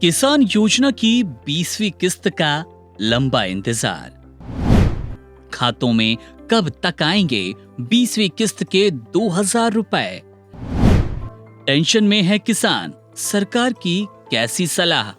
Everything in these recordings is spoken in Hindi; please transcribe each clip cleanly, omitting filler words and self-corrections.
किसान योजना की 20वीं किस्त का लंबा इंतजार। खातों में कब तक आएंगे 20वीं किस्त के 2000 रुपए। टेंशन में है किसान, सरकार की कैसी सलाह।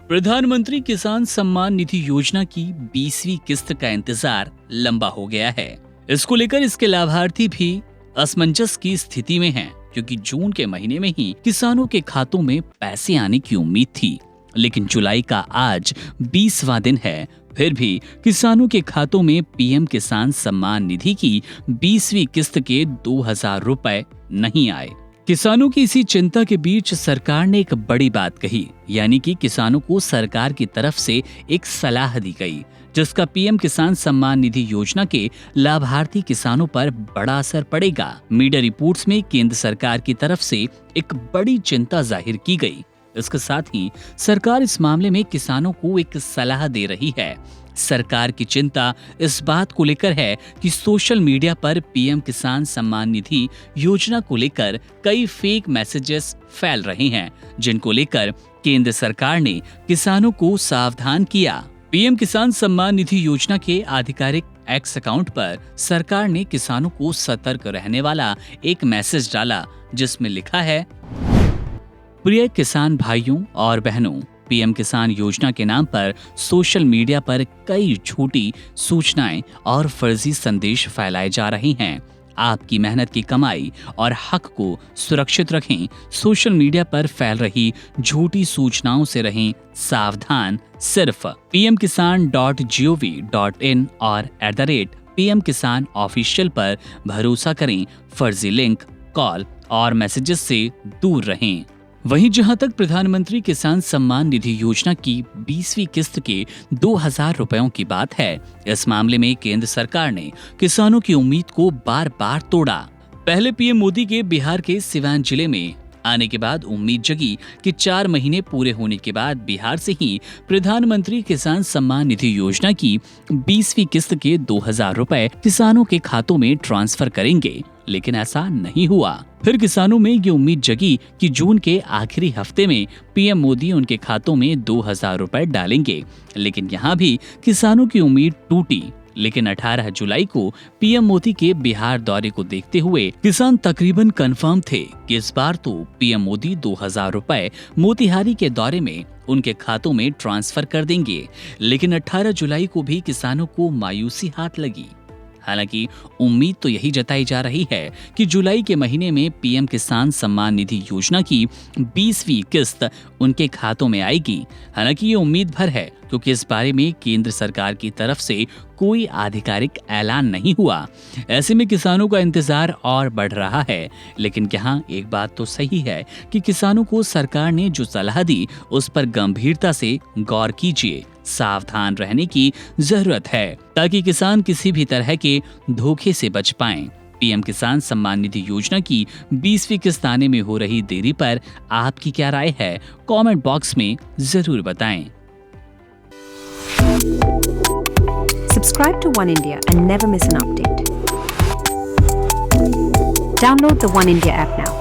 प्रधानमंत्री किसान सम्मान निधि योजना की 20वीं किस्त का इंतजार लंबा हो गया है। इसको लेकर इसके लाभार्थी भी असमंजस की स्थिति में हैं, क्योंकि जून के महीने में ही किसानों के खातों में पैसे आने की उम्मीद थी, लेकिन जुलाई का आज 20वां दिन है, फिर भी किसानों के खातों में पीएम किसान सम्मान निधि की 20वीं किस्त के 2000 रुपए नहीं आए। किसानों की इसी चिंता के बीच सरकार ने एक बड़ी बात कही, यानी कि किसानों को सरकार की तरफ से एक सलाह दी गई, जिसका पीएम किसान सम्मान निधि योजना के लाभार्थी किसानों पर बड़ा असर पड़ेगा। मीडिया रिपोर्ट्स में केंद्र सरकार की तरफ से एक बड़ी चिंता जाहिर की गई। इसके साथ ही सरकार इस मामले में किसानों को एक सलाह दे रही है। सरकार की चिंता इस बात को लेकर है कि सोशल मीडिया पर पीएम किसान सम्मान निधि योजना को लेकर कई फेक मैसेजेस फैल रहे हैं, जिनको लेकर केंद्र सरकार ने किसानों को सावधान किया। पीएम किसान सम्मान निधि योजना के आधिकारिक एक्स अकाउंट पर सरकार ने किसानों को सतर्क रहने वाला एक मैसेज डाला, जिसमें लिखा है, प्रिय किसान भाइयों और बहनों, पीएम किसान योजना के नाम पर सोशल मीडिया पर कई झूठी सूचनाएं और फर्जी संदेश फैलाए जा रहे हैं। आपकी मेहनत की कमाई और हक को सुरक्षित रखें। सोशल मीडिया पर फैल रही झूठी सूचनाओं से रहें सावधान। सिर्फ pmkisan.gov.in और @PM किसान ऑफिशियल पर भरोसा करें। फर्जी लिंक, कॉल और मैसेजेस से दूर रहें। वहीं जहां तक प्रधानमंत्री किसान सम्मान निधि योजना की 20वीं किस्त के 2000 रुपयों की बात है, इस मामले में केंद्र सरकार ने किसानों की उम्मीद को बार बार तोड़ा। पहले पीएम मोदी के बिहार के सिवान जिले में आने के बाद उम्मीद जगी कि 4 महीने पूरे होने के बाद बिहार से ही प्रधानमंत्री किसान सम्मान निधि योजना की 20वीं किस्त के 2000 रुपए किसानों के खातों में ट्रांसफर करेंगे, लेकिन ऐसा नहीं हुआ। फिर किसानों में ये उम्मीद जगी कि जून के आखिरी हफ्ते में पीएम मोदी उनके खातों में 2000 रुपए डालेंगे, लेकिन यहाँ भी किसानों की उम्मीद टूटी। लेकिन 18 जुलाई को पीएम मोदी के बिहार दौरे को देखते हुए किसान तकरीबन कंफर्म थे कि इस बार तो पीएम मोदी 2000 रुपए मोतिहारी के दौरे में उनके खातों में ट्रांसफर कर देंगे। लेकिन 18 जुलाई को भी किसानों को मायूसी हाथ लगी। हालांकि उम्मीद तो यही जताई जा रही है कि जुलाई के महीने में पीएम किसान सम्मान निधि योजना की 20वीं किस्त उनके खातों में आएगी। हालांकि ये उम्मीद भर है, क्योंकि इस बारे में केंद्र सरकार की तरफ से कोई आधिकारिक ऐलान नहीं हुआ। ऐसे में किसानों का इंतजार और बढ़ रहा है। लेकिन यहाँ एक बात तो सही है कि किसानों को सरकार ने जो सलाह दी उस पर गंभीरता से गौर कीजिए। सावधान रहने की जरूरत है, ताकि किसान किसी भी तरह के धोखे से बच पाएं। पीएम किसान सम्मान निधि योजना की 20वीं किस्त आने में हो रही देरी पर आपकी क्या राय है? कमेंट बॉक्स में जरूर बताएं। Subscribe to One India and never miss an update. Download the One India app now.